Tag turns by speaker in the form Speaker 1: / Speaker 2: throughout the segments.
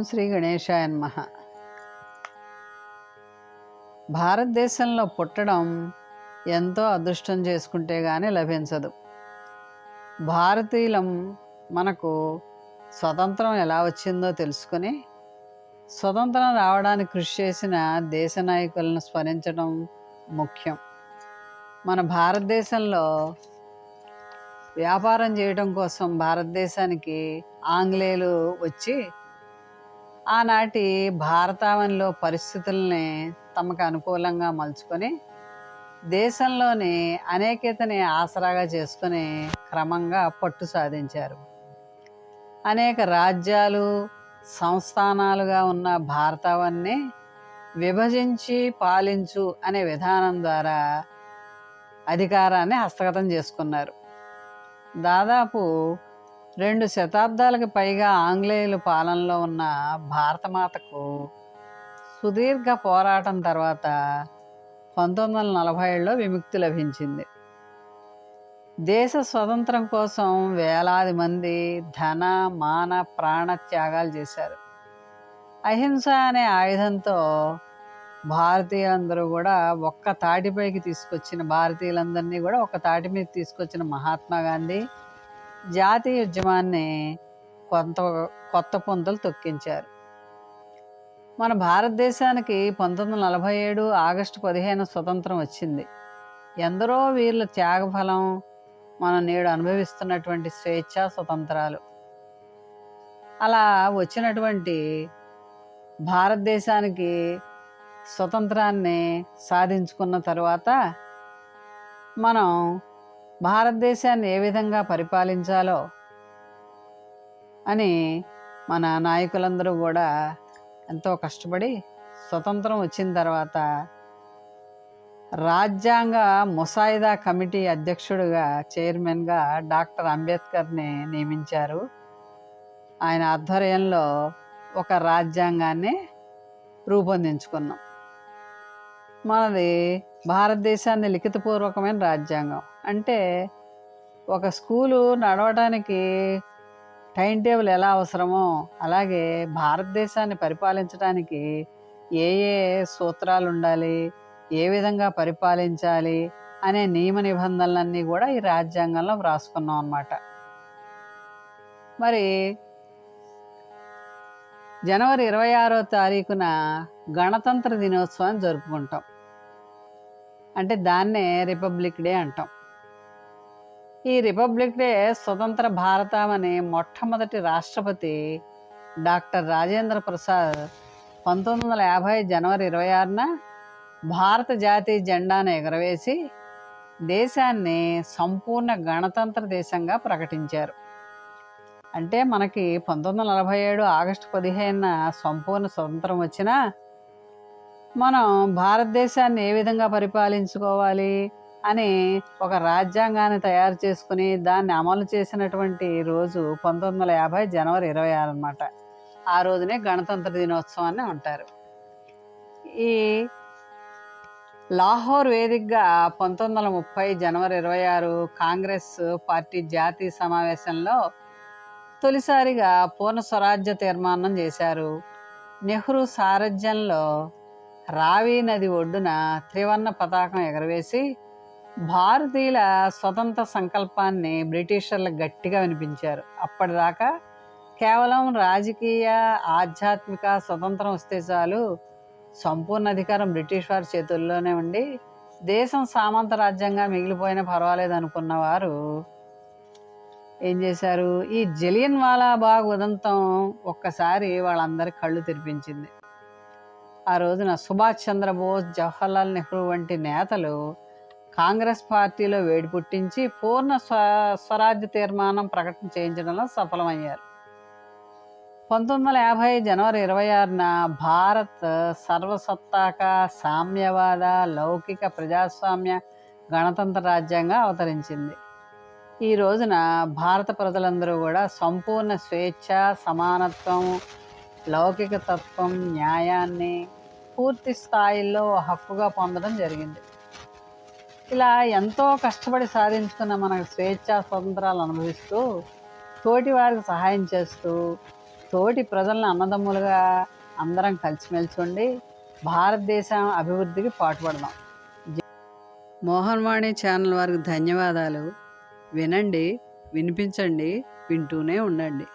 Speaker 1: శ్రీ గణేశాయ నమః. భారతదేశంలో పుట్టడం ఎంతో అదృష్టం చేసుకుంటే కానీ లభించదు. భారతీయులం మనకు స్వతంత్రం ఎలా వచ్చిందో తెలుసుకొని స్వతంత్రం రావడానికి కృషి చేసిన దేశ నాయకులను స్మరించడం ముఖ్యం. మన భారతదేశంలో వ్యాపారం చేయడం కోసం భారతదేశానికి ఆంగ్లేయులు వచ్చి ఆనాటి భారతావనిలో పరిస్థితుల్ని తమకు అనుకూలంగా మలుచుకొని దేశంలోని అనేకతని ఆసరాగా చేసుకుని క్రమంగా పట్టు సాధించారు. అనేక రాజ్యాలు సంస్థానాలుగా ఉన్న భారతావన్ని విభజించి పాలించు అనే విధానం ద్వారా అధికారాన్ని హస్తగతం చేసుకున్నారు. దాదాపు 2 శతాబ్దాలకు పైగా ఆంగ్లేయుల పాలనలో ఉన్న భారతమాతకు సుదీర్ఘ పోరాటం తర్వాత 1947లో విముక్తి లభించింది. దేశ స్వతంత్రం కోసం వేలాది మంది ధన మాన ప్రాణ త్యాగాలు చేశారు. అహింస అనే ఆయుధంతో భారతీయులందరూ కూడా ఒక్క తాటిపైకి తీసుకొచ్చిన భారతీయులందరినీ కూడా ఒక తాటి మీద తీసుకొచ్చిన మహాత్మా గాంధీ జాతీయ ఉద్యమాన్ని కొత్త పుంతలు తొక్కించారు. మన భారతదేశానికి 1947 ఆగస్టు 15 స్వతంత్రం వచ్చింది. ఎందరో వీళ్ళ త్యాగఫలం మనం నేడు అనుభవిస్తున్నటువంటి స్వేచ్ఛ స్వతంత్రాలు. అలా వచ్చినటువంటి భారతదేశానికి స్వతంత్రాన్ని సాధించుకున్న తరువాత మనం భారతదేశాన్ని ఏ విధంగా పరిపాలించాలో అని మన నాయకులందరూ కూడా ఎంతో కష్టపడి స్వతంత్రం వచ్చిన తర్వాత రాజ్యాంగ ముసాయిదా కమిటీ అధ్యక్షుడిగా చైర్మన్గా డాక్టర్ అంబేద్కర్ని నియమించారు. ఆయన ఆధ్వర్యంలో ఒక రాజ్యాంగాన్ని రూపొందించుకున్నాం. మనది భారతదేశాన్ని లిఖితపూర్వకమైన రాజ్యాంగం. అంటే ఒక స్కూలు నడవడానికి టైం టేబుల్ ఎలా అవసరమో అలాగే భారతదేశాన్ని పరిపాలించడానికి ఏ ఏ సూత్రాలు ఉండాలి, ఏ విధంగా పరిపాలించాలి అనే నియమ నిబంధనలన్నీ కూడా ఈ రాజ్యాంగంలో వ్రాసుకున్నాం అన్నమాట. మరి జనవరి 26వ తారీఖున గణతంత్ర దినోత్సవాన్ని జరుపుకుంటాం. అంటే దాన్నే రిపబ్లిక్ డే అంటాం. ఈ రిపబ్లిక్ డే స్వతంత్ర భారతావని మొట్టమొదటి రాష్ట్రపతి డాక్టర్ రాజేంద్ర ప్రసాద్ 1950 జనవరి 26న భారత జాతీయ జెండాను ఎగరవేసి దేశాన్ని సంపూర్ణ గణతంత్ర దేశంగా ప్రకటించారు. అంటే మనకి 1947 ఆగస్టు 15న సంపూర్ణ స్వతంత్రం వచ్చినా మనం భారతదేశాన్ని ఏ విధంగా పరిపాలించుకోవాలి అని ఒక రాజ్యాంగాన్ని తయారు చేసుకుని దాన్ని అమలు చేసినటువంటి రోజు 1950 జనవరి 26 అన్నమాట. ఆ రోజునే గణతంత్ర దినోత్సవాన్ని అంటారు. ఈ లాహోర్ వేదికగా 1930 జనవరి 26 కాంగ్రెస్ పార్టీ జాతీయ సమావేశంలో తొలిసారిగా పూర్ణ స్వరాజ్య తీర్మానం చేశారు. నెహ్రూ సారథ్యంలో రావి నది ఒడ్డున త్రివర్ణ పతాకం ఎగరవేసి భారతీయుల స్వతంత్ర సంకల్పాన్ని బ్రిటిషర్లకు గట్టిగా వినిపించారు. అప్పటిదాకా కేవలం రాజకీయ ఆధ్యాత్మిక స్వతంత్రం వస్తే చాలు, సంపూర్ణ అధికారం బ్రిటిష్ వారి చేతుల్లోనే ఉండి దేశం సామంత రాజ్యంగా మిగిలిపోయినా పర్వాలేదు అనుకున్న వారు ఏం చేశారు, ఈ జలియన్ వాలా బాగ్ ఉదంతం ఒక్కసారి వాళ్ళందరి కళ్ళు తెరిపించింది. ఆ రోజున సుభాష్ చంద్రబోస్, జవహర్లాల్ నెహ్రూ వంటి నేతలు కాంగ్రెస్ పార్టీలో వేడి పుట్టించి పూర్ణ స్వరాజ్య తీర్మానం ప్రకటన చేయించడంలో సఫలమయ్యారు. 1950 జనవరి 26న భారత్ సర్వసత్తాక సామ్యవాద లౌకిక ప్రజాస్వామ్య గణతంత్ర రాజ్యంగా అవతరించింది. ఈ రోజున భారత ప్రజలందరూ కూడా సంపూర్ణ స్వేచ్ఛ, సమానత్వం, లౌకిక తత్వం, న్యాయాన్ని పూర్తి స్థాయిలో హక్కుగా పొందడం జరిగింది. ఇలా ఎంతో కష్టపడి సాధించుకున్న మన స్వేచ్ఛ స్వతంత్రాలు అనుభవిస్తూ తోటి వారికి సహాయం చేస్తూ తోటి ప్రజలను అన్నదమ్ములుగా అందరం కలిసిమెలిసి ఉండి భారతదేశం అభివృద్ధికి పాటుపడదాం. మోహన్ వాణి ఛానల్ వారికి ధన్యవాదాలు. వినండి, వినిపించండి, వింటూనే ఉండండి.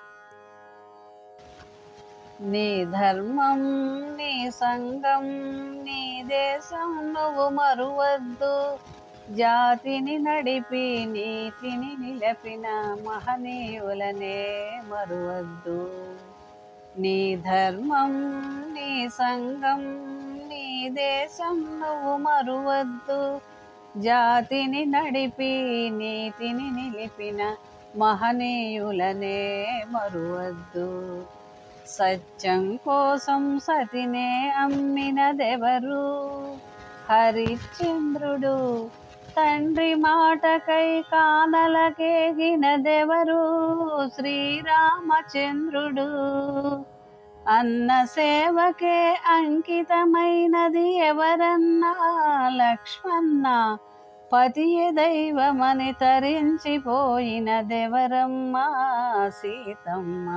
Speaker 1: నీ ధర్మం, నీ సంఘం, నీ దేశం నువ్వు మరువద్దు. జాతిని నడిపి నీతిని నిలపిన మహనీయులనే మరువద్దు. నీ ధర్మం, నీ సంఘం, నీ దేశం నువ్వు మరువద్దు. జాతిని నడిపి నీతిని నిలిపిన మహనీయులనే మరువద్దు. సత్యం కోసం సతినే అమ్మినదెవరు? హరిశ్చంద్రుడు. తండ్రి మాటకై కానలకేగినదెవరు? శ్రీరామచంద్రుడు. అన్న సేవకే అంకితమైనది ఎవరన్నా? లక్ష్మణ. పతియే దైవమని తరించిపోయినదెవరమ్మా? సీతమ్మ.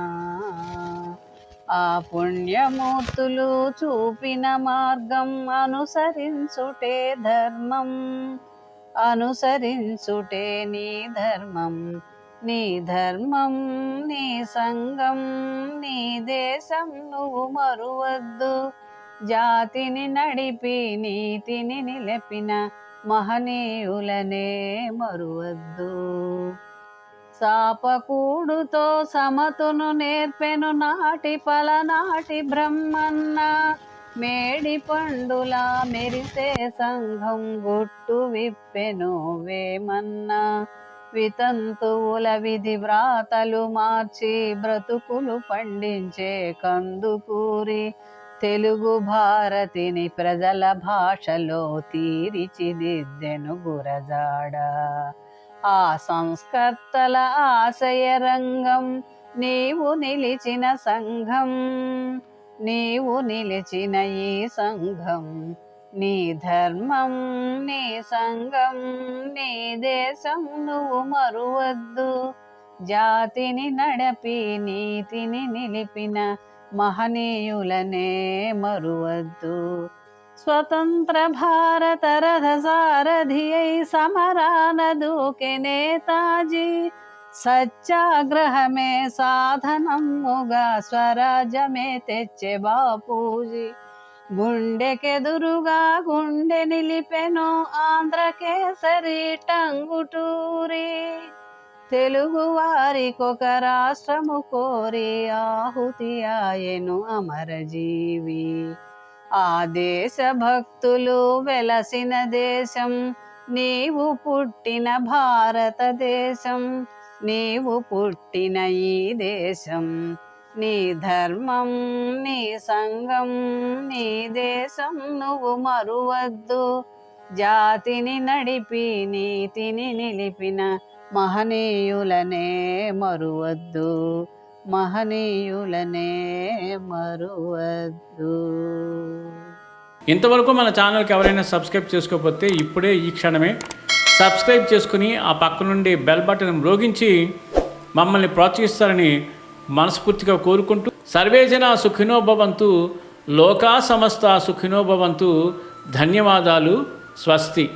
Speaker 1: ఆ పుణ్యమూర్తులు చూపిన మార్గం అనుసరించుటే ధర్మం. అనుసరించుటే నీ ధర్మం. నీ ధర్మం, నీ సంఘం, నీ దేశం నువ్వు మరువద్దు. జాతిని నడిపి నీతిని నిలిపిన మహనీయులనే మరువద్దు. సాపకూడుతో సమతును నేర్పెను నాటి పలనాటి బ్రహ్మన్న. మేడి పండులా మెరిసే సంఘం గుట్టు విప్పెను వేమన్నా. వితంతువుల విధి వ్రాతలు మార్చి బ్రతుకులు పండించే కందుకూరి. తెలుగు భారతిని ప్రజల భాషలో తీర్చిదిద్దెను గురజాడ. ఆ సంస్కర్తల ఆశయ రంగం నీవు నిలిచిన సంఘం. నీవు నిలిచిన ఈ సంఘం. నీ ధర్మం, నీ సంఘం, నీ దేశం నువ్వు మరువద్దు. జాతిని నడపి నీతిని నిలిపిన మహనీయులనే మరువద్దు. స్వతంత్ర భారత రథ సారథి అయి సమరాన దూకె నేతాజీ. సత్యాగ్రహమే సాధనముగా స్వరాజ్యమే తెచ్చే బాపూజీ. గుండెకెదురుగా గుండె నిలిపెను ఆంధ్రకేసరి టంగుటూరి. తెలుగు వారికొక రాష్ట్రము కోరి ఆహుతి ఆయను అమరజీవి. ఆ దేశ భక్తులు వెలసిన దేశం నీవు పుట్టిన భారతదేశం. నీవు పుట్టిన ఈ దేశం. నీ ధర్మం, నీ సంఘం, నీ దేశం నువ్వు మరువద్దు. జాతిని నడిపి నీతిని నిలిపిన మహనీయులనే మరువద్దు. మహనీయులనే మరువద్దు.
Speaker 2: ఇంతవరకు మన ఛానల్కి ఎవరైనా సబ్స్క్రైబ్ చేసుకోకపోతే ఇప్పుడే ఈ క్షణమే సబ్స్క్రైబ్ చేసుకుని ఆ పక్క నుండి బెల్ బటన్ మ్రోగించి మమ్మల్ని ప్రోత్సహిస్తారని మనస్ఫూర్తిగా కోరుకుంటూ సర్వే జనా సుఖినో భవంతు, లోకా సమస్త సుఖినో భవంతు. ధన్యవాదాలు. స్వస్తి.